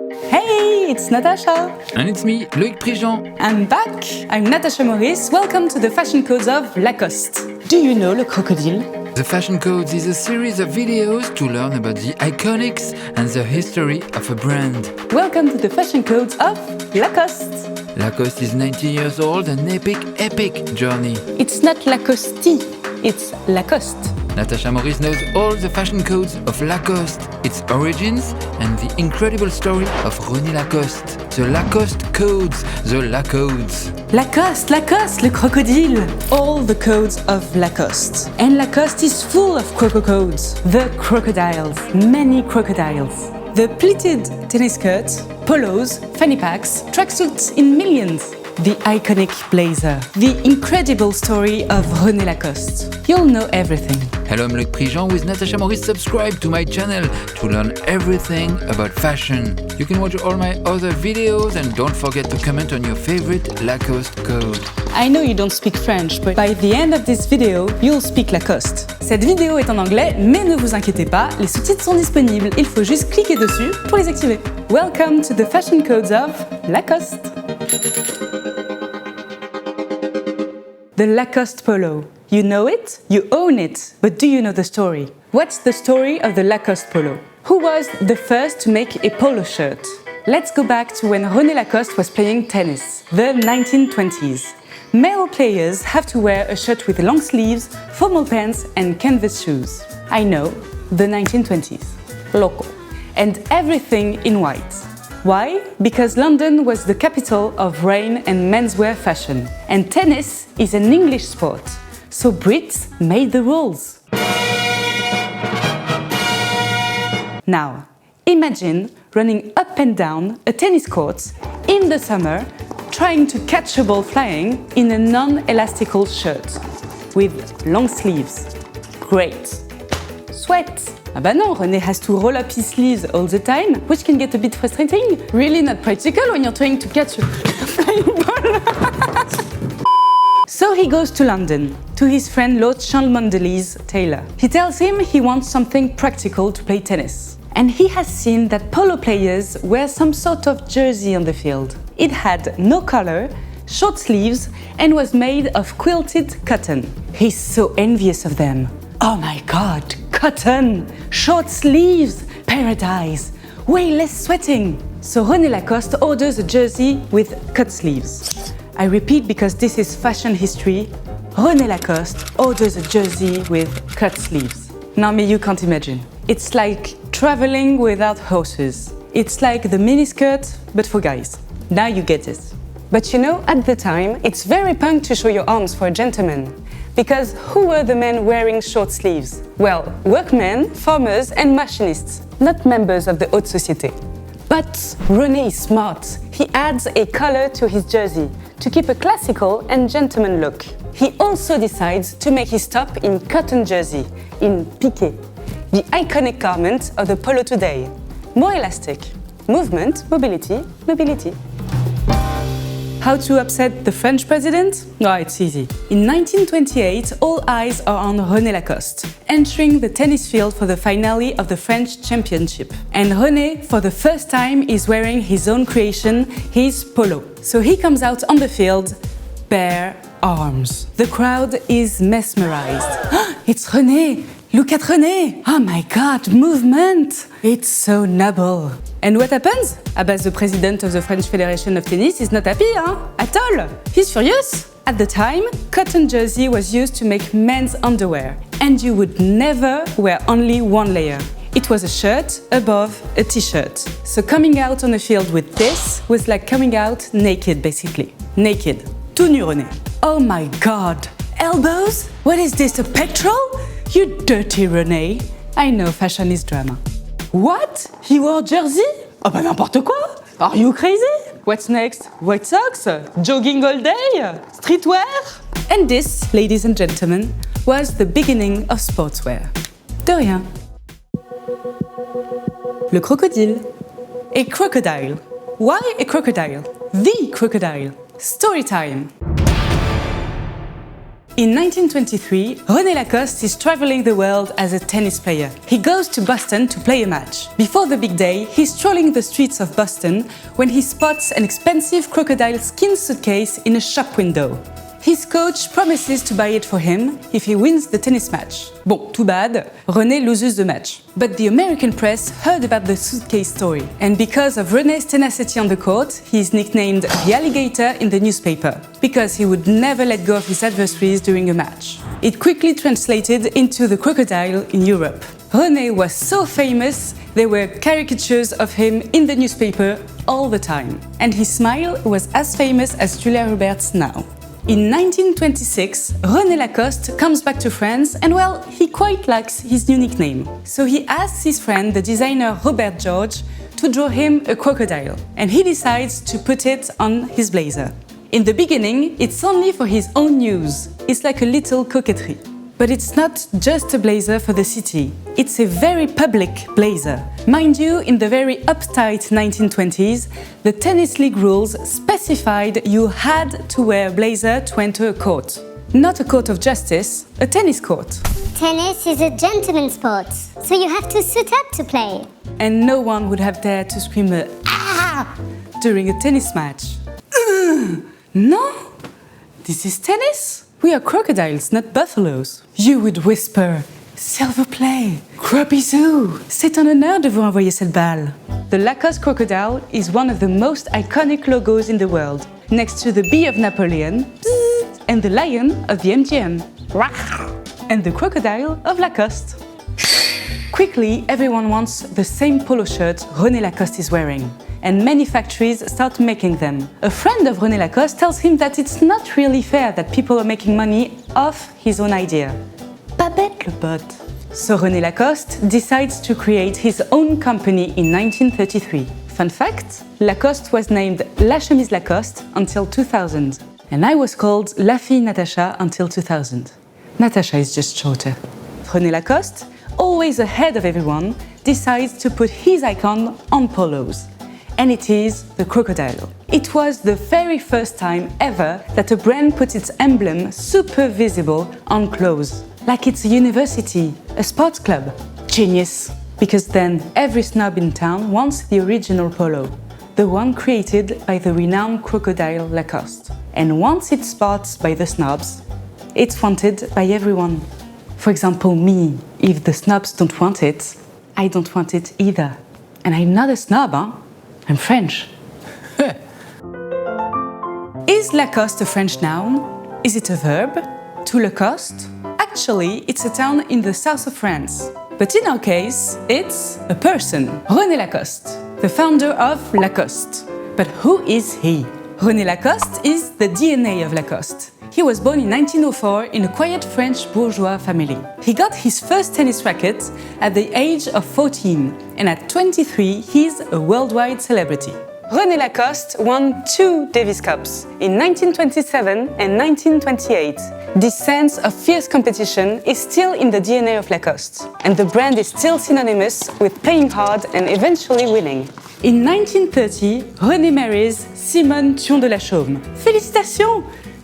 Hey, it's Natasha. And it's me, Loïc Prigent. I'm back. I'm Natasha Maurice. Welcome to the Fashion Codes of Lacoste. Do you know Le Crocodile? The Fashion Codes is a series of videos to learn about the iconics and the history of a brand. Welcome to the Fashion Codes of Lacoste. Lacoste is 90 years old, an epic journey. It's not Lacoste, it's Lacoste. Natasha Maurice knows all the fashion codes of Lacoste, its origins, and the incredible story of René Lacoste. The Lacoste codes, the Lacodes. Lacoste, Le Crocodile. All the codes of Lacoste. And Lacoste is full of croco codes. The crocodiles, many crocodiles. The pleated tennis skirts, polos, fanny packs, tracksuits in millions. The iconic blazer. The incredible story of René Lacoste. You'll know everything. Hello, I'm Loïc Prigent with Natasha Maurice. Subscribe to my channel to learn everything about fashion. You can watch all my other videos and don't forget to comment on your favorite Lacoste code. I know you don't speak French, but by the end of this video, you'll speak Lacoste. Cette vidéo est en anglais, mais ne vous inquiétez pas, les sous-titres sont disponibles. Il faut juste cliquer dessus pour les activer. Welcome to the Fashion Codes of Lacoste. The Lacoste polo. You know it, you own it, but do you know the story? What's the story of the Lacoste polo? Who was the first to make a polo shirt? Let's go back to when René Lacoste was playing tennis, the 1920s. Male players have to wear a shirt with long sleeves, formal pants and canvas shoes. I know, the 1920s. Local. And everything in white. Why? Because London was the capital of rain and menswear fashion. And tennis is an English sport. So Brits made the rules. Now, imagine running up and down a tennis court in the summer, trying to catch a ball flying in a non-elastical shirt with long sleeves. Great. Sweat. Ah bah non, René has to roll up his sleeves all the time, which can get a bit frustrating. Really not practical when you're trying to catch a flying ball. So he goes to London, to his friend Lord Cholmondeley's tailor. He tells him he wants something practical to play tennis. And he has seen that polo players wear some sort of jersey on the field. It had no collar, short sleeves, and was made of quilted cotton. He's so envious of them. Oh my god, cotton, short sleeves, paradise, way less sweating. So René Lacoste orders a jersey with cut sleeves. I repeat because this is fashion history. René Lacoste orders a jersey with cut sleeves. Now, me, you can't imagine. It's like traveling without horses. It's like the miniskirt, but for guys. Now you get it. But you know, at the time, it's very punk to show your arms for a gentleman. Because who were the men wearing short sleeves? Well, workmen, farmers and machinists, not members of the haute société. But René is smart. He adds a collar to his jersey to keep a classical and gentleman look. He also decides to make his top in cotton jersey, in piqué, the iconic garment of the polo today. More elastic. Movement, mobility, nobility. How to upset the French president? No, it's easy. In 1928, all eyes are on René Lacoste, entering the tennis field for the finale of the French championship. And René, for the first time, is wearing his own creation, his polo. So he comes out on the field, bare arms. The crowd is mesmerized. It's René! Look at René! Oh my god, movement! It's so noble. And what happens? Ah bah, the president of the French Federation of Tennis is not happy, at all. He's furious. At the time, cotton jersey was used to make men's underwear. And you would never wear only one layer. It was a shirt above a t-shirt. So coming out on the field with this was like coming out naked, basically. Naked. Tout nu, René. Oh my god. Elbows? What is this, a petrol? You dirty René. I know fashion is drama. What? He wore jersey? Oh bah n'importe quoi! Are you crazy? What's next? White socks? Jogging all day? Streetwear? And this, ladies and gentlemen, was the beginning of sportswear. De rien. Le crocodile. A crocodile. Why a crocodile? The crocodile. Story time. In 1923, René Lacoste is traveling the world as a tennis player. He goes to Boston to play a match. Before the big day, he's strolling the streets of Boston when he spots an expensive crocodile skin suitcase in a shop window. His coach promises to buy it for him if he wins the tennis match. Bon, too bad, René loses the match. But the American press heard about the suitcase story, and because of René's tenacity on the court, he is nicknamed the alligator in the newspaper, because he would never let go of his adversaries during a match. It quickly translated into the crocodile in Europe. René was so famous, there were caricatures of him in the newspaper all the time. And his smile was as famous as Julia Roberts now. In 1926, René Lacoste comes back to France and, well, he quite likes his new nickname. So he asks his friend, the designer Robert George, to draw him a crocodile. And he decides to put it on his blazer. In the beginning, it's only for his own use. It's like a little coquetry. But it's not just a blazer for the city. It's a very public blazer. Mind you, in the very uptight 1920s, the tennis league rules specified you had to wear a blazer to enter a court. Not a court of justice, a tennis court. Tennis is a gentleman's sport, so you have to suit up to play. And no one would have dared to scream a "Ah!" during a tennis match. No? This is tennis? We are crocodiles, not buffaloes. You would whisper, s'il vous plaît, gros bisous. C'est un honneur de vous envoyer cette balle. The Lacoste crocodile is one of the most iconic logos in the world, next to the bee of Napoleon and the lion of the MGM, and the crocodile of Lacoste. Quickly, everyone wants the same polo shirt René Lacoste is wearing, and many factories start making them. A friend of René Lacoste tells him that it's not really fair that people are making money off his own idea. Pas bête le pote. So René Lacoste decides to create his own company in 1933. Fun fact, Lacoste was named La Chemise Lacoste until 2000, and I was called La Fille Natasha until 2000. Natasha is just shorter. René Lacoste, always ahead of everyone, decides to put his icon on polos. And it is the crocodile. It was the very first time ever that a brand put its emblem super visible on clothes. Like it's a university, a sports club. Genius! Because then every snob in town wants the original polo, the one created by the renowned crocodile Lacoste. And once it's bought by the snobs, it's wanted by everyone. For example, me. If the snobs don't want it, I don't want it either. And I'm not a snob, huh? I'm French. Is Lacoste a French noun? Is it a verb? To Lacoste? Actually, it's a town in the south of France. But in our case, it's a person, René Lacoste, the founder of Lacoste. But who is he? René Lacoste is the DNA of Lacoste. He was born in 1904 in a quiet French bourgeois family. He got his first tennis racket at the age of 14, and at 23 he's a worldwide celebrity. René Lacoste won 2 Davis Cups in 1927 and 1928. This sense of fierce competition is still in the DNA of Lacoste, and the brand is still synonymous with playing hard and eventually winning. In 1930, René marries Simone Thion de la Chaume. Félicitations!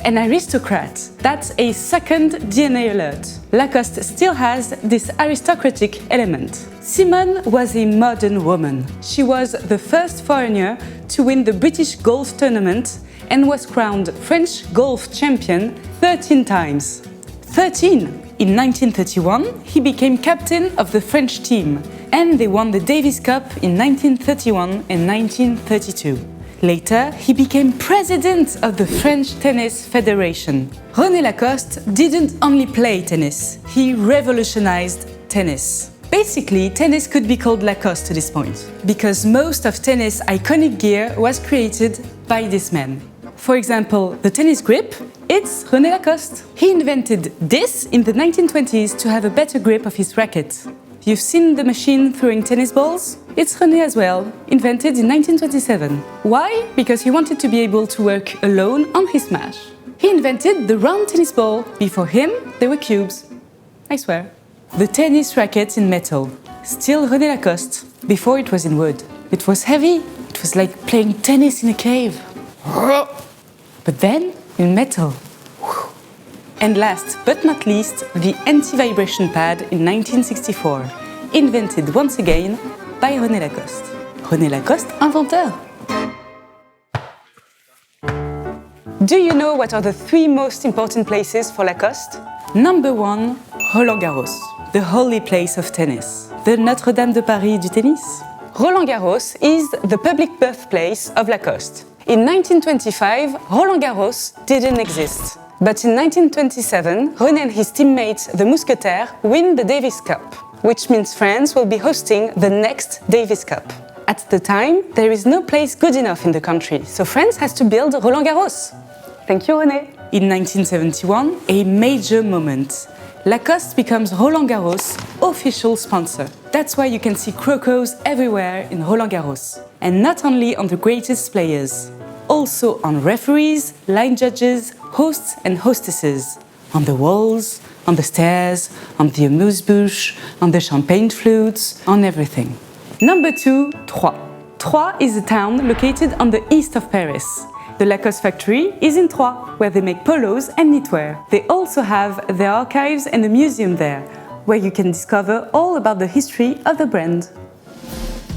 An aristocrat. That's a second DNA alert. Lacoste still has this aristocratic element. Simone was a modern woman. She was the first foreigner to win the British golf tournament and was crowned French golf champion 13 times. 13! In 1931, he became captain of the French team, and they won the Davis Cup in 1931 and 1932. Later, he became president of the French Tennis Federation. René Lacoste didn't only play tennis, he revolutionized tennis. Basically, tennis could be called Lacoste to this point, because most of tennis iconic gear was created by this man. For example, the tennis grip, it's René Lacoste. He invented this in the 1920s to have a better grip of his racket. You've seen the machine throwing tennis balls? It's René as well, invented in 1927. Why? Because he wanted to be able to work alone on his smash. He invented the round tennis ball. Before him, there were cubes. I swear. The tennis racket in metal. Still René Lacoste. Before it was in wood. It was heavy. It was like playing tennis in a cave. But then, in metal. And last but not least, the anti-vibration pad in 1964, invented once again by René Lacoste. René Lacoste, inventeur! Do you know what are the 3 most important places for Lacoste? Number 1, Roland Garros, the holy place of tennis. The Notre-Dame de Paris du tennis? Roland Garros is the public birthplace of Lacoste. In 1925, Roland Garros didn't exist. But in 1927, René and his teammates, the Mousquetaires, win the Davis Cup, which means France will be hosting the next Davis Cup. At the time, there is no place good enough in the country, so France has to build Roland Garros. Thank you, René. In 1971, a major moment. Lacoste becomes Roland Garros' official sponsor. That's why you can see crocos everywhere in Roland Garros. And not only on the greatest players, also on referees, line judges, hosts and hostesses. On the walls, on the stairs, on the amuse-bouche, on the champagne flutes, on everything. Number 2, Troyes. Troyes is a town located on the east of Paris. The Lacoste factory is in Troyes, where they make polos and knitwear. They also have their archives and a museum there, where you can discover all about the history of the brand.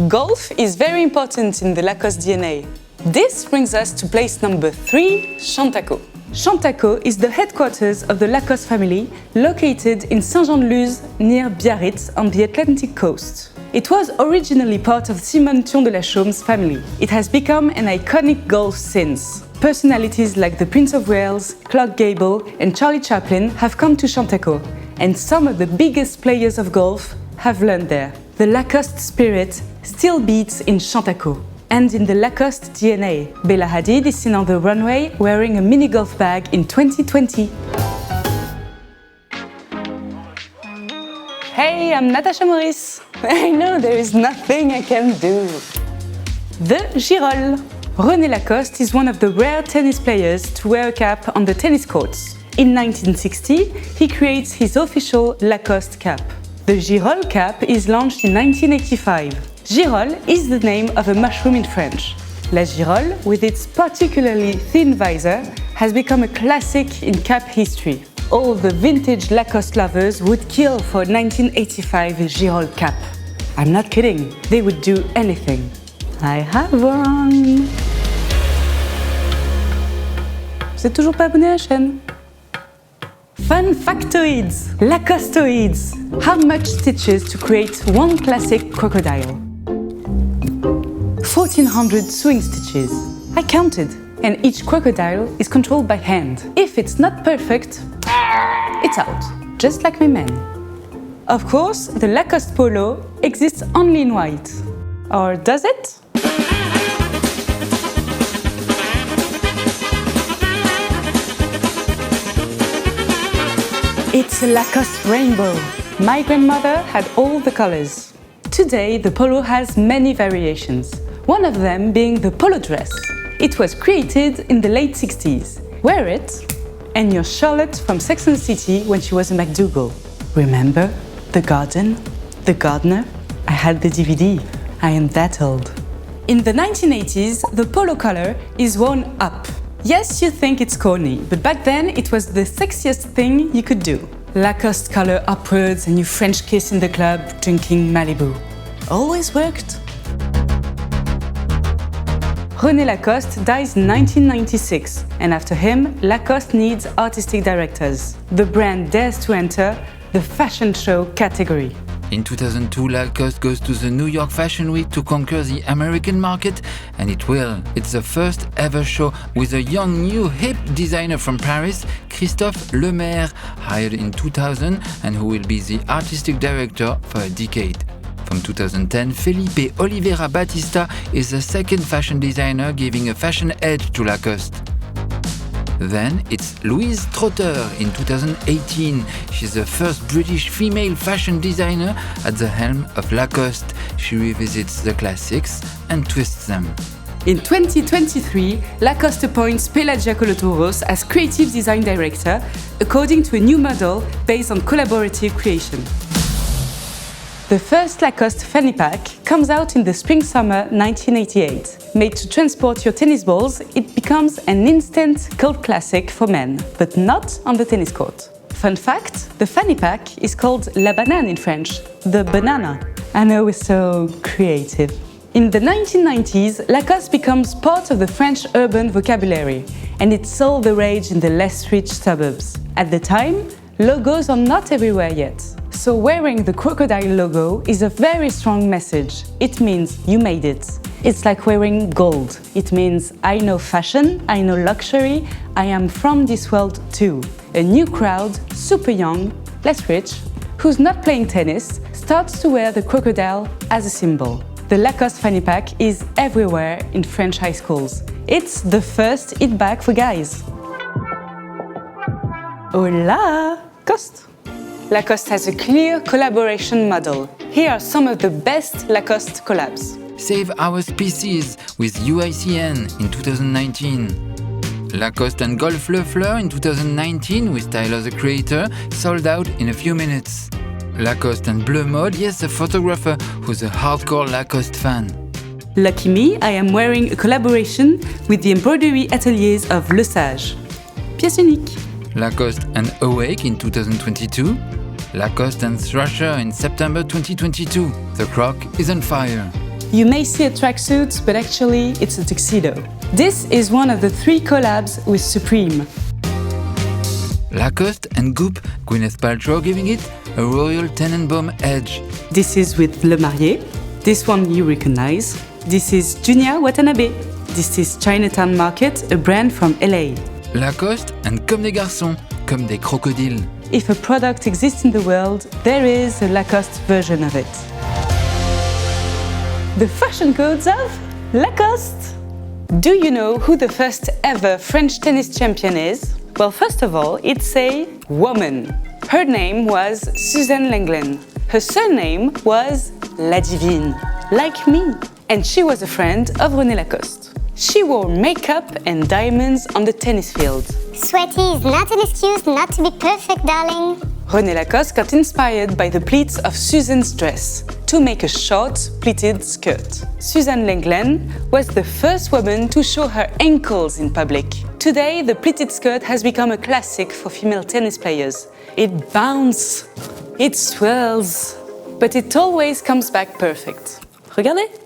Golf is very important in the Lacoste DNA. This brings us to place number 3, Chantaco. Chantaco is the headquarters of the Lacoste family, located in Saint-Jean-de-Luz, near Biarritz, on the Atlantic coast. It was originally part of Simon Thion de la Chaume's family. It has become an iconic golf since. Personalities like the Prince of Wales, Clark Gable and Charlie Chaplin have come to Chantaco, and some of the biggest players of golf have learned there. The Lacoste spirit still beats in Chantaco. And in the Lacoste DNA, Bella Hadid is seen on the runway wearing a mini golf bag in 2020. Hey, I'm Natasha Maurice. I know there is nothing I can do. The Girolles. René Lacoste is one of the rare tennis players to wear a cap on the tennis courts. In 1960, he creates his official Lacoste cap. The Girolles cap is launched in 1985. Girolles is the name of a mushroom in French. La Girole, with its particularly thin visor, has become a classic in cap history. All the vintage Lacoste lovers would kill for 1985 Girolles cap. I'm not kidding, they would do anything. I have one. Vous êtes toujours pas abonné à la chaîne? Fun factoids! Lacostoids! How much stitches to create one classic crocodile? 1400 sewing stitches. I counted. And each crocodile is controlled by hand. If it's not perfect, it's out. Just like my man. Of course, the Lacoste polo exists only in white. Or does it? It's a Lacoste rainbow. My grandmother had all the colors. Today, the polo has many variations. One of them being the polo dress. It was created in the late 60s. Wear it, and you're Charlotte from Sex and the City when she was a MacDougall. Remember The Garden? The Gardener? I had the DVD. I am that old. In the 1980s, the polo collar is worn up. Yes, you think it's corny, but back then it was the sexiest thing you could do. Lacoste collar upwards and you French kiss in the club drinking Malibu. Always worked. René Lacoste dies in 1996, and after him, Lacoste needs artistic directors. The brand dares to enter the fashion show category. In 2002, Lacoste goes to the New York Fashion Week to conquer the American market, and it will. It's the first ever show with a young, new, hip designer from Paris, Christophe Lemaire, hired in 2000 and who will be the artistic director for a decade. From 2010, Felipe Oliveira Batista is the second fashion designer, giving a fashion edge to Lacoste. Then it's Louise Trotter in 2018. She's the first British female fashion designer at the helm of Lacoste. She revisits the classics and twists them. In 2023, Lacoste appoints Pelagia Kolotouros as creative design director, according to a new model based on collaborative creation. The first Lacoste fanny pack comes out in the spring-summer 1988. Made to transport your tennis balls, it becomes an instant cult classic for men, but not on the tennis court. Fun fact, the fanny pack is called la banane in French, the banana. I know we're so creative. In the 1990s, Lacoste becomes part of the French urban vocabulary, and it's all the rage in the less rich suburbs. At the time, logos are not everywhere yet. So wearing the crocodile logo is a very strong message. It means you made it. It's like wearing gold. It means I know fashion, I know luxury, I am from this world too. A new crowd, super young, less rich, who's not playing tennis, starts to wear the crocodile as a symbol. The Lacoste fanny pack is everywhere in French high schools. It's the first hit bag for guys. Hola, Coste! Lacoste has a clear collaboration model. Here are some of the best Lacoste collabs. Save Our Species with UICN in 2019. Lacoste and Golf Le Fleur in 2019 with Tyler the Creator, sold out in a few minutes. Lacoste and Bleu Mode, yes, a photographer who's a hardcore Lacoste fan. Lucky me, I am wearing a collaboration with the embroidery ateliers of Le Sage. Pièce unique. Lacoste and Awake in 2022. Lacoste and Thrasher in September 2022. The Croc is on fire. You may see a tracksuit, but actually it's a tuxedo. This is one of the 3 collabs with Supreme. Lacoste and Goop, Gwyneth Paltrow giving it a Royal Tenenbaum edge. This is with Le Marié. This one you recognize. This is Junya Watanabe. This is Chinatown Market, a brand from LA. Lacoste and Comme des Garçons, comme des crocodiles. If a product exists in the world, there is a Lacoste version of it. The fashion codes of Lacoste. Do you know who the first ever French tennis champion is? Well, first of all, it's a woman. Her name was Suzanne Lenglen. Her surname was La Divine, like me. And she was a friend of René Lacoste. She wore makeup and diamonds on the tennis field. Sweaty is not an excuse not to be perfect, darling. René Lacoste got inspired by the pleats of Suzanne's dress to make a short, pleated skirt. Suzanne Lenglen was the first woman to show her ankles in public. Today, the pleated skirt has become a classic for female tennis players. It bounces, it swirls, but it always comes back perfect. Regardez!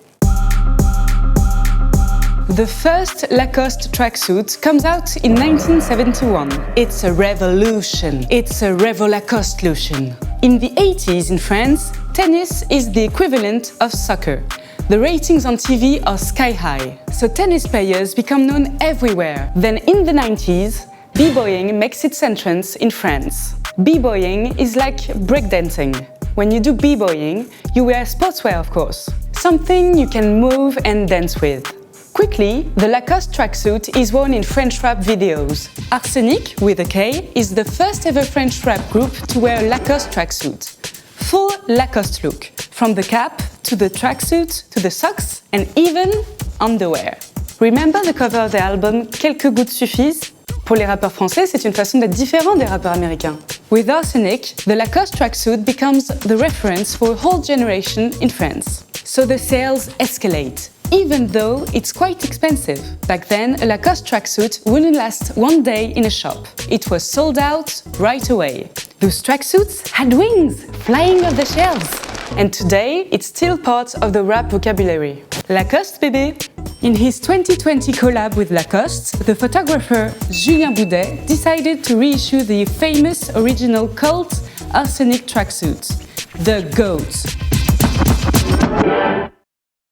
The first Lacoste tracksuit comes out in 1971. It's a revolution. It's a Revo-Lacoste-lution. In the 80s in France, tennis is the equivalent of soccer. The ratings on TV are sky high, so tennis players become known everywhere. Then in the 90s, b-boying makes its entrance in France. B-boying is like breakdancing. When you do b-boying, you wear sportswear, of course. Something you can move and dance with. Quickly, the Lacoste tracksuit is worn in French rap videos. Arsenic, with a K, is the first ever French rap group to wear a Lacoste tracksuit. Full Lacoste look, from the cap to the tracksuit to the socks and even underwear. Remember the cover of the album Quelques gouttes suffisent? Pour les rappeurs français, c'est une façon d'être différent des rappeurs américains. With Arsenic, the Lacoste tracksuit becomes the reference for a whole generation in France. So the sales escalate. Even though it's quite expensive. Back then, a Lacoste tracksuit wouldn't last one day in a shop. It was sold out right away. Those tracksuits had wings, flying off the shelves. And today, it's still part of the rap vocabulary. Lacoste, bébé! In his 2020 collab with Lacoste, the photographer Julien Boudet decided to reissue the famous original cult Arsenic tracksuit, the GOAT.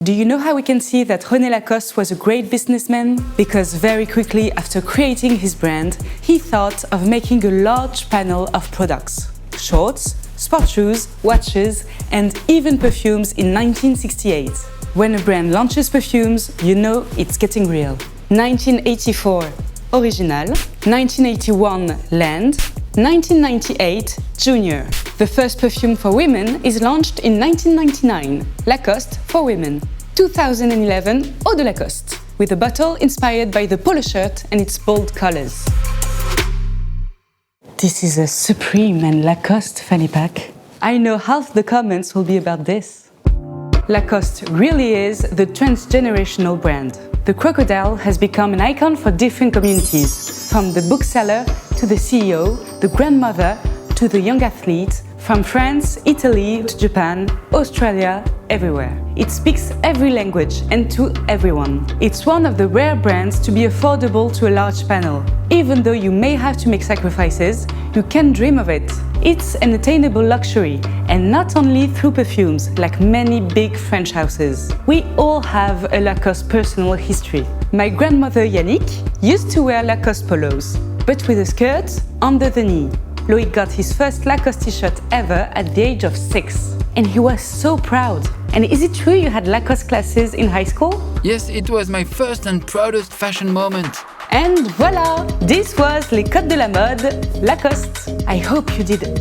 Do you know how we can see that René Lacoste was a great businessman? Because very quickly after creating his brand, he thought of making a large panel of products. Shorts, sport shoes, watches, and even perfumes in 1968. When a brand launches perfumes, you know it's getting real. 1984, Original. 1981, Land. 1998, Junior. The first perfume for women is launched in 1999, Lacoste for women. 2011, Eau de Lacoste, with a bottle inspired by the polo shirt and its bold colors. This is a Supreme and Lacoste fanny pack. I know half the comments will be about this. Lacoste really is the transgenerational brand. The crocodile has become an icon for different communities, from the bookseller to the CEO, the grandmother to the young athlete, from France, Italy to Japan, Australia, everywhere. It speaks every language and to everyone. It's one of the rare brands to be affordable to a large panel. Even though you may have to make sacrifices, you can dream of it. It's an attainable luxury, and not only through perfumes, like many big French houses. We all have a Lacoste personal history. My grandmother Yannick used to wear Lacoste polos, but with a skirt under the knee. Loïc got his first Lacoste t-shirt ever at the age of 6. And he was so proud. And is it true you had Lacoste classes in high school? Yes, it was my first and proudest fashion moment. And voilà! This was Les Codes de la Mode, Lacoste. I hope you did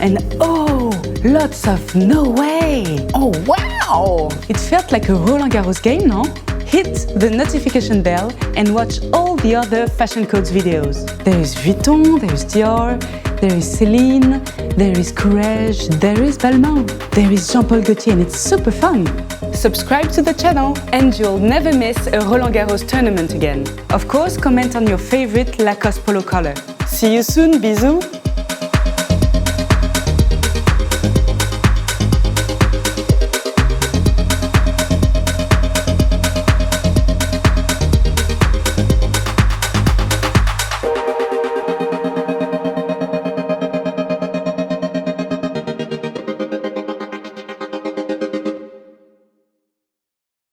and oh, lots of no way! Oh, wow! It felt like a Roland Garros game, no? Hit the notification bell and watch all the other Fashion Codes videos. There is Vuitton, there is Dior, there is Celine, there is Courrèges, there is Balmain, there is Jean-Paul Gaultier, and it's super fun. Subscribe to the channel and you'll never miss a Roland Garros tournament again. Of course, comment on your favorite Lacoste polo color. See you soon, bisous!